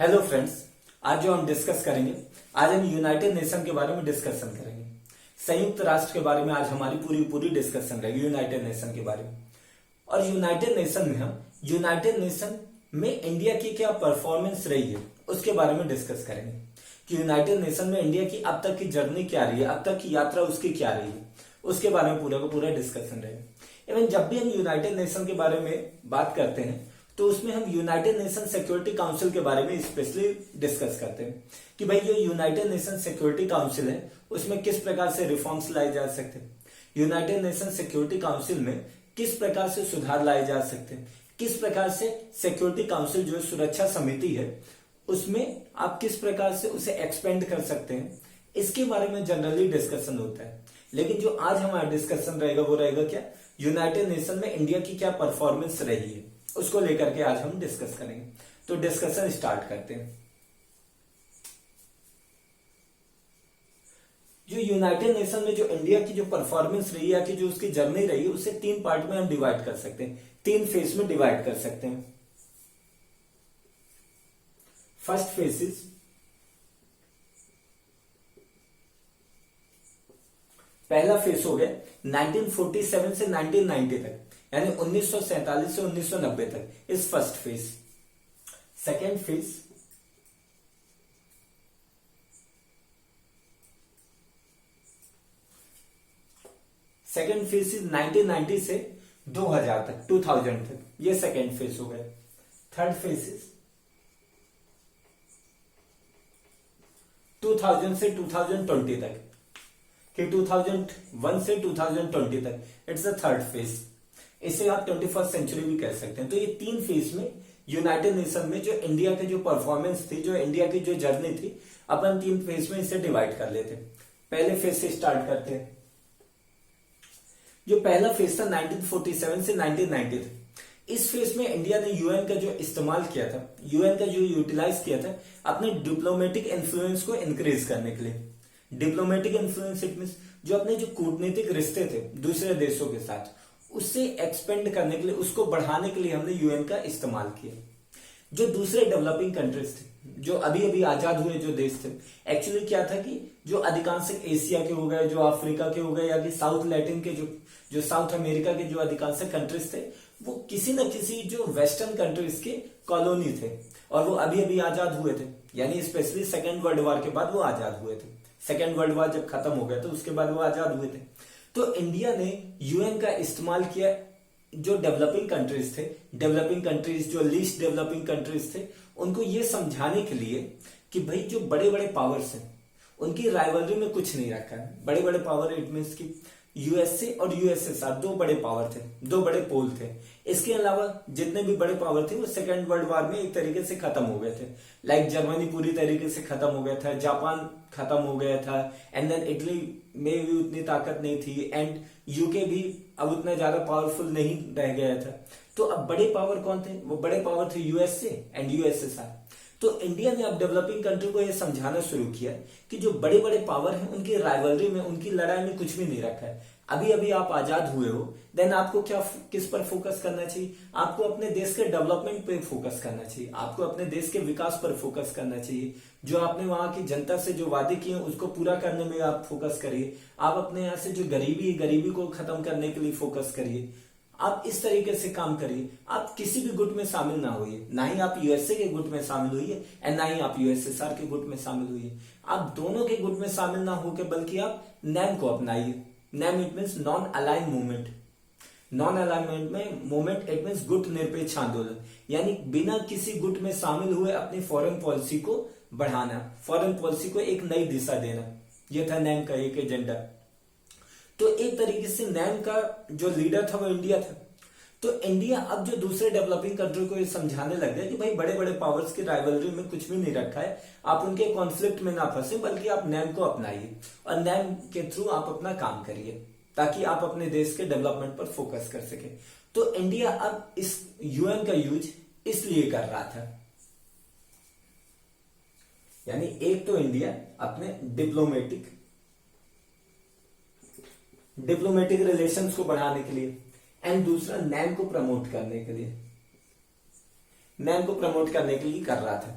Hello friends, आज जो हम डिस्कस करेंगे, आज हम यूनाइटेड नेशन के बारे में डिस्कशन करेंगे। संयुक्त राष्ट्र के बारे में आज हमारी पूरी डिस्कशन रहेगी यूनाइटेड नेशन के बारे में। और यूनाइटेड नेशन में इंडिया की क्या परफॉर्मेंस रही है उसके बारे में डिस्कस करेंगे कि यूनाइटेड नेशन में इंडिया की अब तक की जर्नी क्या रही है, अब तक की यात्रा उसकी क्या रही है, उसके बारे में पूरा का पूरा डिस्कशन रहेगा। इवन जब भी हम यूनाइटेड नेशन के बारे में बात करते हैं तो उसमें हम यूनाइटेड नेशन सिक्योरिटी काउंसिल के बारे में स्पेशली डिस्कस करते हैं कि भाई जो यूनाइटेड नेशन सिक्योरिटी काउंसिल है उसमें किस प्रकार से रिफॉर्म्स लाए जा सकते हैं, यूनाइटेड नेशन सिक्योरिटी काउंसिल में किस प्रकार से सुधार लाए जा सकते हैं, किस प्रकार से सिक्योरिटी काउंसिल जो सुरक्षा समिति है उसमें आप किस प्रकार से उसे एक्सपेंड कर सकते हैं, इसके बारे में जनरली डिस्कशन होता है। लेकिन जो आज हमारा डिस्कशन रहेगा वो रहेगा क्या, यूनाइटेड नेशन में इंडिया की क्या परफॉर्मेंस रही है उसको लेकर के आज हम डिस्कस करेंगे। तो डिस्कशन स्टार्ट करते हैं। जो यूनाइटेड नेशन में जो इंडिया की जो परफॉर्मेंस रही है कि जो उसकी जर्नी रही है उसे तीन पार्ट में हम डिवाइड कर सकते हैं, तीन फेज में डिवाइड कर सकते हैं। फर्स्ट फेज इज पहला फेज हो गया 1947 से 1990 तक, यानी 1947 से 1990 तक इस first phase. Second phase is 1990 से 2000 तक, 2000 तक, ये सेकेंड फेज हो गया। थर्ड फेज इज 2000 से 2020 तक, कि 2001 से 2020 तक, इट्स द थर्ड फेज। इसे आप 21st सेंचुरी भी कह सकते हैं। तो ये तीन फेज में यूनाइटेड नेशन में जो इंडिया की जो परफॉर्मेंस थी, जो इंडिया की जो जर्नी थी, अपन तीन फेज में इसे डिवाइड कर लेते हैं। पहले फेज से स्टार्ट करते हैं। जो पहला फेज था 1947 से 1990 तक, इस फेज में इंडिया ने यूएन का जो इस्तेमाल किया था, यूएन का जो यूटिलाइज किया था अपने डिप्लोमेटिक इन्फ्लुएंस को इंक्रीज करने के लिए। डिप्लोमेटिक इन्फ्लुएंस इट मींस जो अपने जो कूटनीतिक रिश्ते थे दूसरे देशों के साथ, उससे एक्सपेंड करने के लिए, उसको बढ़ाने के लिए हमने यूएन का इस्तेमाल किया। जो दूसरे डेवलपिंग कंट्रीज थे, जो अभी अभी आजाद हुए जो देश थे, एक्चुअली क्या था कि जो अधिकांश एशिया के हो गए, जो अफ्रीका के हो गए, या कि साउथ लैटिन के जो साउथ अमेरिका के जो अधिकांश कंट्रीज थे, वो किसी न किसी जो वेस्टर्न कंट्रीज के कॉलोनी थे और वो अभी अभी आजाद हुए थे। यानी स्पेशली सेकेंड वर्ल्ड वॉर के बाद वो आजाद हुए थे। सेकेंड वर्ल्ड वॉर जब खत्म हो गया तो उसके बाद वो आजाद हुए थे। तो इंडिया ने यूएन का इस्तेमाल किया जो डेवलपिंग कंट्रीज थे, डेवलपिंग कंट्रीज जो लीस्ट डेवलपिंग कंट्रीज थे, उनको ये समझाने के लिए कि भाई जो बड़े बड़े पावर्स हैं उनकी राइवलरी में कुछ नहीं रखा है। बड़े बड़े पावर इट मीन्स की यूएसए और यूएसएसआर दो बड़े पावर थे, दो बड़े पोल थे। इसके अलावा जितने भी बड़े पावर थे वो सेकेंड वर्ल्ड वॉर में एक तरीके से खत्म हो गए थे। लाइक जर्मनी पूरी तरीके से खत्म हो गया था, जापान खत्म हो गया था, एंड देन इटली में भी उतनी ताकत नहीं थी, एंड यूके भी अब उतना ज्यादा पावरफुल नहीं रह गया था। तो अब बड़े पावर कौन थे, वो बड़े पावर थे यूएसए एंड यूएसएसआर। तो इंडिया ने अब डेवलपिंग कंट्री को यह समझाना शुरू किया कि जो बड़े बड़े पावर हैं उनकी राइवलरी में, उनकी लड़ाई में कुछ भी नहीं रखा है। अभी अभी आप आजाद हुए हो, देन आपको क्या किस पर फोकस करना चाहिए, आपको अपने देश के डेवलपमेंट पे फोकस करना चाहिए, आपको अपने देश के विकास पर फोकस करना चाहिए। जो आपने वहां की जनता से जो वादे किए उसको पूरा करने में आप फोकस करिए। आप अपने यहाँ से जो गरीबी को खत्म करने के लिए फोकस करिए। आप इस तरीके से काम करिए। आप किसी भी गुट में शामिल ना होइए, ना ही आप यूएसए के गुट में शामिल होइए एंड ना ही आप यूएसएसआर के गुट में शामिल होइए। आप दोनों के गुट में शामिल ना होकर बल्कि आप नैम को अपनाइए। NAM it means non align movement. Non alignment में मूवमेंट इट मीन्स गुट निरपेक्ष आंदोलन, यानी बिना किसी गुट में शामिल हुए अपनी फॉरेन पॉलिसी को बढ़ाना, फॉरेन पॉलिसी को एक नई दिशा देना। यह था नैम का एक एजेंडा। तो एक तरीके से नैम का जो लीडर था वो इंडिया था। तो इंडिया अब जो दूसरे डेवलपिंग कंट्री को ये समझाने लग गया कि भाई बड़े बड़े पावर्स की राइवलरी में कुछ भी नहीं रखा है, आप उनके कॉन्फ्लिक्ट में ना फंसे बल्कि आप नैम को अपनाइए और नैम के थ्रू आप अपना काम करिए ताकि आप अपने देश के डेवलपमेंट पर फोकस कर सके। तो इंडिया अब इस यूएन का यूज इसलिए कर रहा था, यानी एक तो इंडिया अपने डिप्लोमेटिक रिलेशंस को बढ़ाने के लिए, एंड दूसरा नैम को प्रमोट करने के लिए, कर रहा था।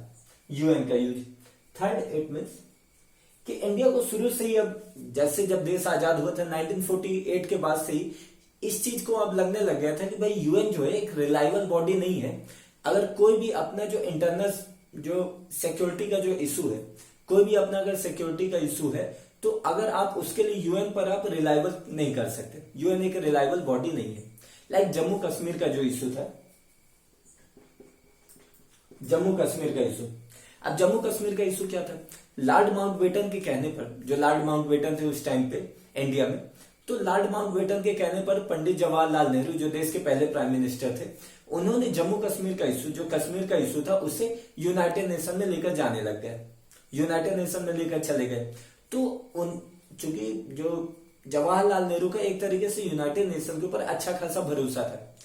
यूएन का यूज। थर्ड, इट मीन्स कि इंडिया को शुरू से ही, अब जैसे जब देश आजाद हुआ था 1948 के बाद से ही इस चीज को अब लगने लग गया था कि भाई यूएन जो है एक रिलायबल बॉडी नहीं है। अगर कोई भी अपना जो इंटरनल जो सिक्योरिटी का जो इशू है, कोई भी अपना अगर सिक्योरिटी का इशू है, तो अगर आप उसके लिए यूएन पर आप रिलायबल नहीं कर सकते। यूएन एक रिलायबल बॉडी नहीं है। लाइक जम्मू कश्मीर का जो इशू था, जम्मू कश्मीर का इशू। अब जम्मू कश्मीर का इशू क्या था? लॉर्ड माउंटबेटन के कहने पर, जो लॉर्ड माउंटबेटन थे उस टाइम पे इंडिया में, तो लॉर्ड माउंटबेटन के कहने पर पंडित जवाहरलाल नेहरू जो देश के पहले प्राइम मिनिस्टर थे, उन्होंने जम्मू कश्मीर का इशू, जो कश्मीर का इशू था, उसे यूनाइटेड नेशन में लेकर जाने लग गए, यूनाइटेड नेशन में लेकर चले गए। तो चूंकि जो जवाहरलाल नेहरू का एक तरीके से यूनाइटेड नेशन के ऊपर अच्छा खासा भरोसा था,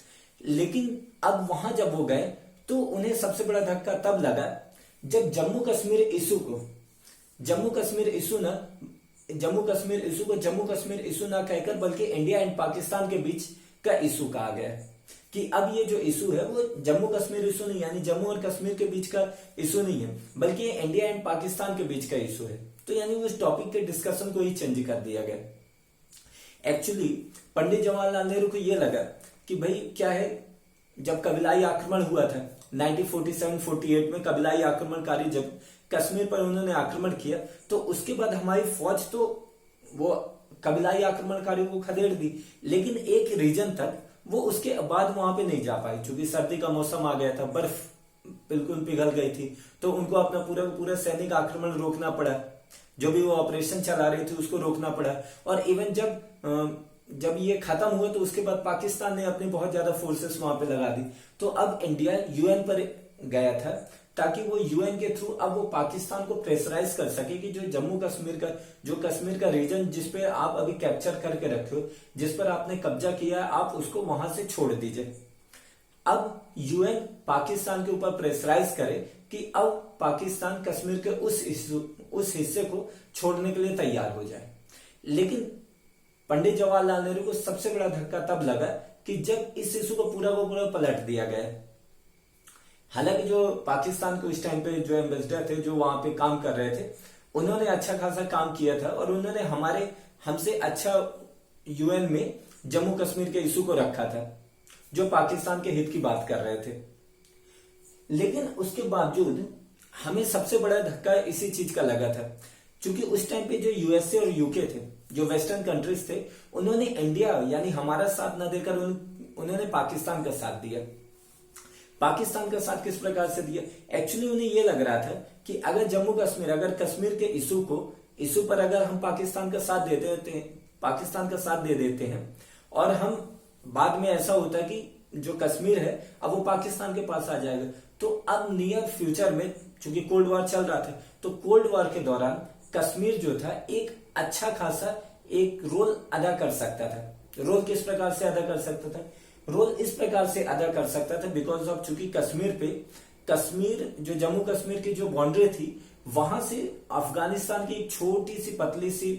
लेकिन अब वहां जब वो गए तो उन्हें सबसे बड़ा धक्का तब लगा जब जम्मू कश्मीर इशू को जम्मू कश्मीर इशू ना कहकर बल्कि इंडिया एंड पाकिस्तान के बीच का इशू कहा गया कि अब ये जो इशू है वो जम्मू कश्मीर इशू नहीं, यानी जम्मू और कश्मीर के बीच का इशू नहीं है, बल्कि इंडिया एंड पाकिस्तान के बीच का इशू है। तो यानी उस टॉपिक के डिस्कशन को ही चेंज कर दिया गया। एक्चुअली पंडित जवाहरलाल नेहरू को यह लगा कि भाई क्या है, जब कबीलाई आक्रमण हुआ था 1947-48 में, कबीलाई आक्रमणकारी जब कश्मीर पर उन्होंने आक्रमण किया, तो उसके बाद हमारी फौज तो वो कबीलाई आक्रमणकारियों को खदेड़ दी, लेकिन एक रीजन तक वो उसके बाद वहां पे नहीं जा पाई, क्योंकि सर्दी का मौसम आ गया था, बर्फ बिल्कुल पिघल गई थी, तो उनको अपना पूरा सैनिक आक्रमण रोकना पड़ा, जो भी वो ऑपरेशन चला रही थी उसको रोकना पड़ा। और इवन जब ये खत्म हुआ तो उसके बाद पाकिस्तान ने अपनी बहुत ज्यादा फोर्सेस वहां पे लगा दी। तो अब इंडिया यूएन पर गया था ताकि वो यूएन के थ्रू अब वो पाकिस्तान को प्रेशराइज कर सके कि जो जम्मू कश्मीर का रीजन जिस पे आप अभी कैप्चर करके रखे हो, जिस पर आपने कब्जा किया, आप उसको वहां से छोड़ दीजिए। अब यूएन पाकिस्तान के ऊपर प्रेशराइज करे कि अब पाकिस्तान कश्मीर के उस हिस्से को छोड़ने के लिए तैयार हो जाए। लेकिन पंडित जवाहरलाल नेहरू को सबसे बड़ा धक्का तब लगा कि जब इस इशू को पूरा पलट दिया गया। हालांकि जो पाकिस्तान को इस टाइम पे जो एम्बेसडर थे, जो वहां पे काम कर रहे थे, उन्होंने अच्छा खासा काम किया था और उन्होंने हमसे अच्छा यूएन में जम्मू कश्मीर के इशू को रखा था, जो पाकिस्तान के हित की बात कर रहे थे। लेकिन उसके बावजूद हमें सबसे बड़ा धक्का इसी चीज का लगा था, क्योंकि उस टाइम पे जो यूएसए और यूके थे, जो वेस्टर्न कंट्रीज थे, उन्होंने इंडिया यानी हमारा साथ न देकर उन्होंने पाकिस्तान का साथ दिया। पाकिस्तान का साथ किस प्रकार से दिया? एक्चुअली उन्हें यह लग रहा था कि अगर अगर कश्मीर के इशू पर अगर हम पाकिस्तान का साथ दे देते हैं और हम बाद में ऐसा होता है कि जो कश्मीर है अब वो पाकिस्तान के पास आ जाएगा, तो अब नियर फ्यूचर में चूंकि कोल्ड वॉर चल रहा था, तो कोल्ड वॉर के दौरान कश्मीर जो था एक अच्छा खासा एक रोल अदा कर सकता था। रोल किस प्रकार से अदा कर सकता था? रोल इस प्रकार से अदा कर सकता था बिकॉज ऑफ चूंकि कश्मीर जो जम्मू कश्मीर की जो बाउंड्री थी, वहां से अफगानिस्तान की एक छोटी सी पतली सी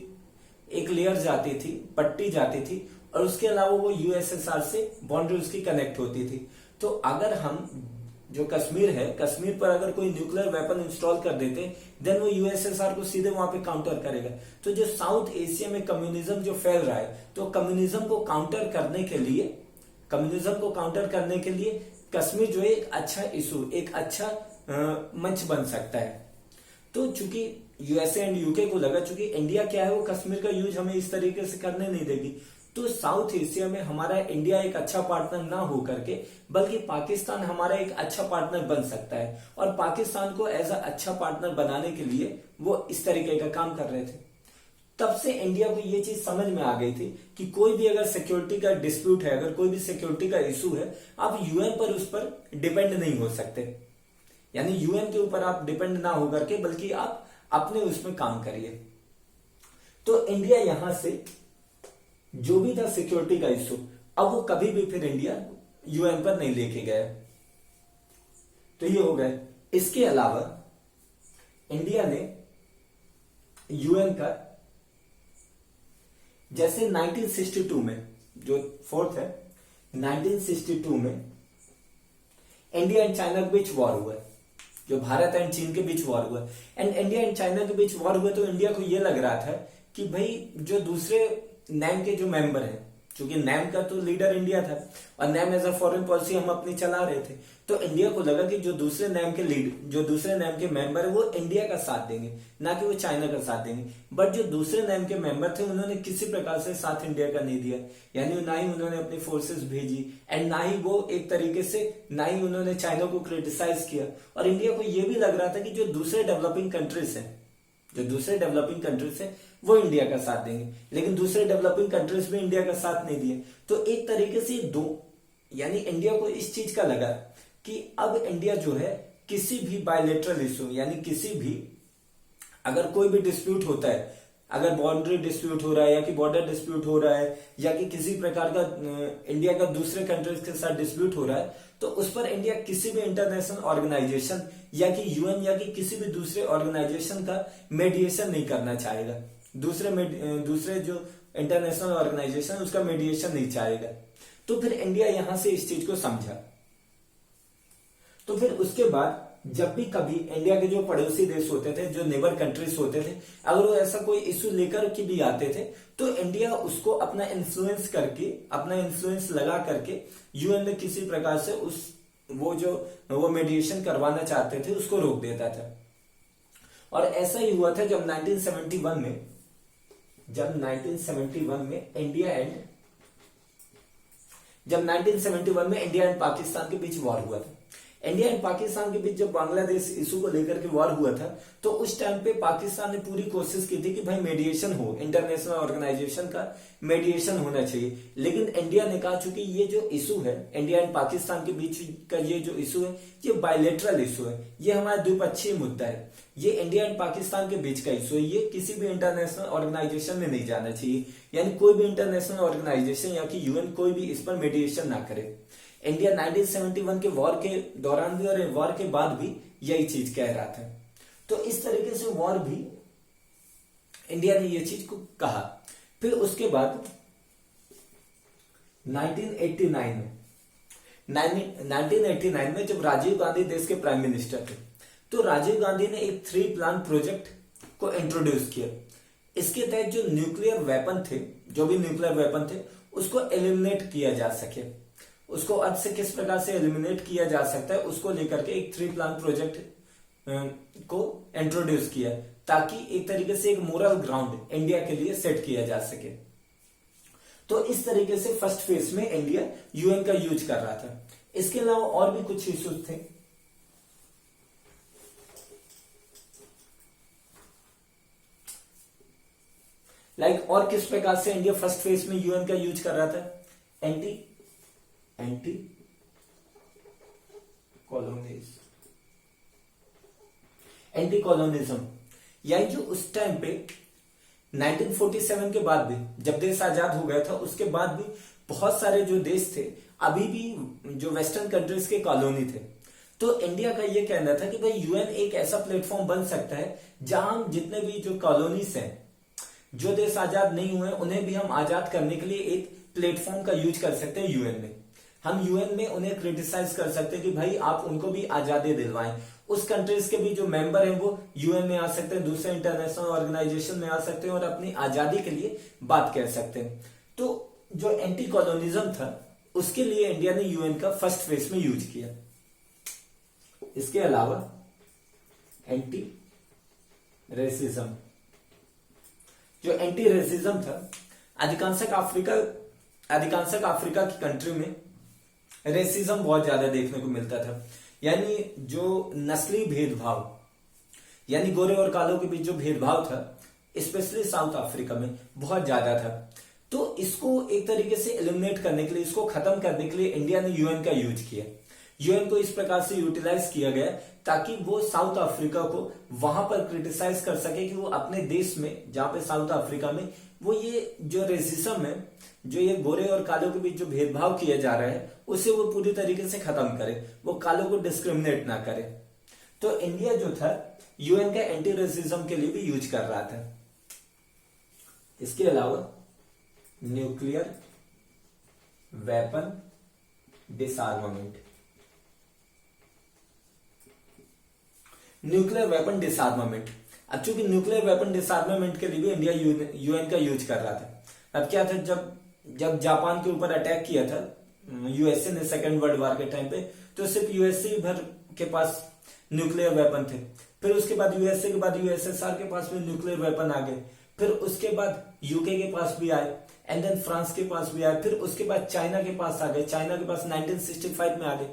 एक लेयर जाती थी, पट्टी जाती थी, और उसके अलावा वो यूएसएसआर से बाउंड्री उसकी कनेक्ट होती थी। तो अगर हम जो कश्मीर है, कश्मीर पर अगर कोई न्यूक्लियर वेपन इंस्टॉल कर देते, देन वो यूएसएसआर को सीधे वहां पे काउंटर करेगा। तो जो साउथ एशिया में कम्युनिज्म जो फैल रहा है, तो कम्युनिज्म को काउंटर करने के लिए कश्मीर जो है एक अच्छा इशू, एक अच्छा मंच बन सकता है। तो चूंकि यूएसए एंड यूके को लगा चूंकि इंडिया क्या है वो कश्मीर का यूज हमें इस तरीके से करने नहीं देगी, तो साउथ एशिया में हमारा इंडिया एक अच्छा पार्टनर ना हो करके बल्कि पाकिस्तान हमारा एक अच्छा पार्टनर बन सकता है। और पाकिस्तान को एज अ अच्छा पार्टनर बनाने के लिए वो इस तरीके का काम कर रहे थे। तब से इंडिया को ये चीज समझ में आ गई थी कि कोई भी अगर सिक्योरिटी का डिस्प्यूट है, अगर कोई भी सिक्योरिटी का इशू है, आप यूएन पर उस पर डिपेंड नहीं हो सकते, यानी यूएन के ऊपर आप डिपेंड ना हो करके बल्कि आप अपने उसमें काम करिए। तो इंडिया यहां से जो भी था सिक्योरिटी का इशू, अब वो कभी भी फिर इंडिया यूएन पर नहीं लेके गया। तो ये हो गए। इसके अलावा इंडिया ने यूएन का जैसे 1962 में जो फोर्थ है, 1962 में इंडिया एंड चाइना के बीच वॉर हुआ। जो भारत एंड चीन के बीच वॉर हुआ एंड इंडिया एंड चाइना के बीच वॉर हुआ, तो इंडिया को यह लग रहा था कि भाई जो दूसरे नैम के जो मेंबर हैं, क्योंकि नैम का तो लीडर इंडिया था और NAM as a foreign policy हम अपनी चला रहे थे, तो इंडिया को लगा कि जो दूसरे नैम के जो दूसरे नैम के मेंबर है वो इंडिया का साथ देंगे, ना कि वो चाइना का साथ देंगे। बट जो दूसरे नैम के मेंबर थे उन्होंने किसी प्रकार से साथ इंडिया का नहीं दिया, यानी ना ही उन्होंने अपनी फोर्सेस भेजी एंड ना ही वो एक तरीके से ना ही उन्होंने चाइना को क्रिटिसाइज किया। और इंडिया को यह भी लग रहा था कि जो दूसरे डेवलपिंग कंट्रीज हैं, जो दूसरे डेवलपिंग कंट्रीज है वो इंडिया का साथ देंगे, लेकिन दूसरे डेवलपिंग कंट्रीज में इंडिया का साथ नहीं दिए। तो एक तरीके से दो, यानी इंडिया को इस चीज का लगा कि अब इंडिया जो है किसी भी बायलेटरल इशू, यानी किसी भी अगर कोई भी डिस्प्यूट होता है, अगर बाउंड्री डिस्प्यूट हो रहा है या कि बॉर्डर डिस्प्यूट हो रहा है या कि किसी प्रकार का इंडिया का दूसरे कंट्रीज के साथ डिस्प्यूट हो रहा है, तो उस पर इंडिया किसी भी इंटरनेशनल ऑर्गेनाइजेशन या कि यूएन या कि किसी भी दूसरे ऑर्गेनाइजेशन का मेडिएशन नहीं करना चाहेगा। दूसरे जो इंटरनेशनल ऑर्गेनाइजेशन उसका मेडिएशन नहीं चाहेगा। तो फिर इंडिया यहां से इस चीज को समझा। तो फिर उसके बाद जब भी कभी इंडिया के जो पड़ोसी देश होते थे, जो नेबर कंट्रीज होते थे, अगर वो ऐसा कोई इशू लेकर के भी आते थे, तो इंडिया उसको अपना इन्फ्लुएंस लगा करके यूएन में किसी प्रकार से वो मेडिएशन करवाना चाहते थे उसको रोक देता था। और ऐसा ही हुआ था जब 1971 में इंडिया एंड पाकिस्तान के बीच वॉर हुआ था। इंडिया एंड पाकिस्तान के बीच जब बांग्लादेश इशू को लेकर के वॉर हुआ था, तो उस टाइम पे पाकिस्तान ने पूरी कोशिश की थी कि भाई मेडिएशन हो, इंटरनेशनल ऑर्गेनाइजेशन का मेडिएशन होना चाहिए। लेकिन इंडिया ने कहा चूंकि ये जो इशू है इंडिया एंड पाकिस्तान के बीच का, ये जो इशू है ये बायलेटरल इशू है, ये हमारा द्विपक्षीय मुद्दा है, ये इंडिया एंड पाकिस्तान के बीच का इशू है, ये किसी भी इंटरनेशनल ऑर्गेनाइजेशन में नहीं जाना चाहिए, यानी कोई भी इंटरनेशनल ऑर्गेनाइजेशन या कि यूएन कोई भी इस पर मेडिएशन ना करे। इंडिया 1971 के वॉर के दौरान भी और वॉर के बाद भी यही चीज कह रहा था। तो इस तरीके से वॉर भी इंडिया ने ये चीज को कहा। फिर उसके बाद 1989 में जब राजीव गांधी देश के प्राइम मिनिस्टर थे, तो राजीव गांधी ने एक 3 प्लान प्रोजेक्ट को इंट्रोड्यूस किया। इसके तहत जो न्यूक्लियर वेपन थे, जो भी न्यूक्लियर वेपन थे, उसको एलिमिनेट किया जा सके, उसको आज से किस प्रकार से एलिमिनेट किया जा सकता है, उसको लेकर के एक 3 प्लान प्रोजेक्ट को इंट्रोड्यूस किया, ताकि एक तरीके से एक मोरल ग्राउंड इंडिया के लिए सेट किया जा सके। तो इस तरीके से फर्स्ट फेज में इंडिया यूएन का यूज कर रहा था। इसके अलावा और भी कुछ इश्यूज थे। और किस प्रकार से इंडिया फर्स्ट फेज में यूएन का यूज कर रहा था, एंटी कॉलोनिज्म, यानी जो उस टाइम पे 1947 के बाद भी, जब देश आजाद हो गया था, उसके बाद भी बहुत सारे जो देश थे अभी भी जो वेस्टर्न कंट्रीज के कॉलोनी थे। तो इंडिया का यह कहना था कि भाई यूएन एक ऐसा प्लेटफॉर्म बन सकता है जहां जितने भी जो कॉलोनीज हैं, जो देश आजाद नहीं हुए, उन्हें भी हम आजाद करने के लिए एक प्लेटफॉर्म का यूज कर सकते हैं यूएन में। हम यूएन में उन्हें क्रिटिसाइज कर सकते हैं कि भाई आप उनको भी आजादी दिलवाएं। उस कंट्रीज के भी जो मेंबर हैं वो यूएन में आ सकते हैं, दूसरे इंटरनेशनल ऑर्गेनाइजेशन में आ सकते हैं और अपनी आजादी के लिए बात कह सकते हैं। तो जो एंटी कॉलोनिज्म था, उसके लिए इंडिया ने यूएन का फर्स्ट फेज में यूज किया। इसके अलावा एंटी रेसिज्म, जो एंटी रेसिज्म था, अधिकांशक अफ्रीका की कंट्री में रेसिज्म बहुत ज्यादा देखने को मिलता था, यानी जो नस्ली भेदभाव, यानी गोरे और कालों के बीच जो भेदभाव था, स्पेशली साउथ अफ्रीका में बहुत ज्यादा था। तो इसको एक तरीके से एलिमिनेट करने के लिए, इसको खत्म करने के लिए इंडिया ने यूएन का यूज किया। यूएन को इस प्रकार से यूटिलाइज किया गया ताकि वो साउथ अफ्रीका को वहां पर क्रिटिसाइज कर सके कि वो अपने देश में, जहां पे साउथ अफ्रीका में वो ये जो रेसिज्म है, जो ये गोरे और कालों के बीच जो भेदभाव किया जा रहा है, उसे वो पूरी तरीके से खत्म करे, वो कालों को डिस्क्रिमिनेट ना करे। तो इंडिया जो था यूएन का एंटी रेसिज्म के लिए भी यूज कर रहा था। इसके अलावा न्यूक्लियर वेपन डिसआर्मामेंट, न्यूक्लियर वेपन डिसआर्मामेंट। अब चूंकि न्यूक्लियर वेपन डिसआर्मामेंट के लिए भी इंडिया यूएन का यूज कर रहा था। अब क्या था, जब जापान के ऊपर अटैक किया था यूएसए ने सेकेंड वर्ल्ड वॉर के टाइम पे, तो सिर्फ यूएसए भर के पास न्यूक्लियर वेपन थे। फिर उसके बाद यूएसए के बाद यूएसएसआर के पास भी न्यूक्लियर वेपन आ गए। फिर उसके बाद यूके के पास भी आए, एंड देन फ्रांस के पास भी आए। फिर उसके बाद चाइना के पास आ गए। चाइना के पास 1965 में आ गए।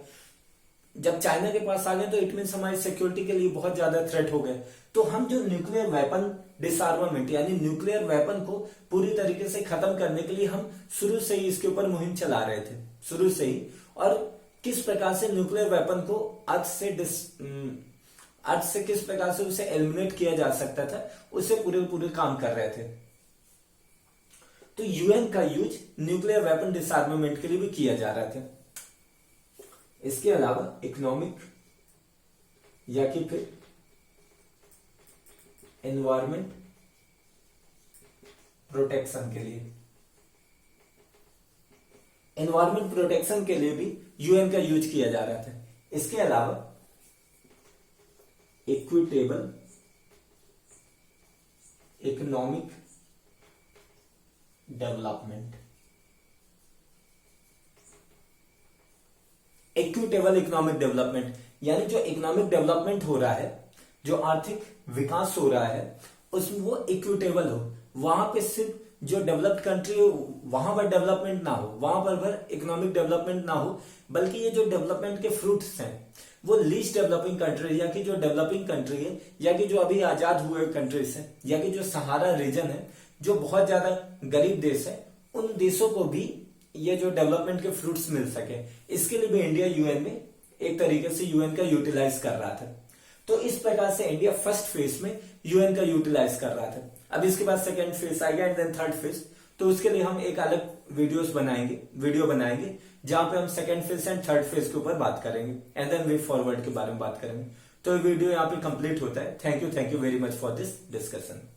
जब चाइना के पास आ गए तो इट मीन्स हमारी सिक्योरिटी के लिए बहुत ज्यादा थ्रेट हो गए। तो हम जो न्यूक्लियर वेपन डिसआर्मामेंट यानी न्यूक्लियर वेपन को पूरी तरीके से खत्म करने के लिए हम शुरू से ही इसके ऊपर मुहिम चला रहे थे, शुरू से ही। और किस प्रकार से न्यूक्लियर वेपन को अर्थ से किस प्रकार से उसे एलिमिनेट किया जा सकता था, उसे पूरे काम कर रहे थे। तो यूएन का यूज न्यूक्लियर वेपन डिसआर्मामेंट के लिए भी किया जा रहा था। इसके अलावा इकोनॉमिक या कि फिर एनवायरमेंट प्रोटेक्शन के लिए, एनवायरमेंट प्रोटेक्शन के लिए भी यूएन का यूज किया जा रहा था। इसके अलावा equitable economic development, equitable economic development यानी जो इकोनॉमिक डेवलपमेंट हो रहा है, जो आर्थिक विकास हो रहा है, उसमें वो इक्विटेबल हो। वहां पे सिर्फ जो डेवलप्ड कंट्री हो वहां पर डेवलपमेंट ना हो, वहां पर इकोनॉमिक डेवलपमेंट ना हो, बल्कि ये जो डेवलपमेंट के फ्रूट्स हैं वो लीस्ट डेवलपिंग कंट्री या कि जो डेवलपिंग कंट्री है, या कि जो अभी आजाद हुए कंट्रीज है, या कि जो सहारा रीजन है, जो बहुत ज्यादा गरीब देश है, उन देशों को भी ये जो डेवलपमेंट के फ्रूट्स मिल सके। इसके लिए भी इंडिया यूएन में एक तरीके से यूएन का यूटिलाइज कर रहा था। तो इस प्रकार से इंडिया फर्स्ट फेज में यूएन का यूटिलाइज कर रहा था। अब इसके बाद सेकेंड फेज आएगा एंड देन थर्ड फेज। तो उसके लिए हम एक अलग वीडियो बनाएंगे जहां पे हम second phase and third phase के ऊपर बात करेंगे, एंड देन वे फॉरवर्ड के बारे में बात करेंगे। तो ये वीडियो यहाँ पे कंप्लीट होता है। Thank you very much for this discussion.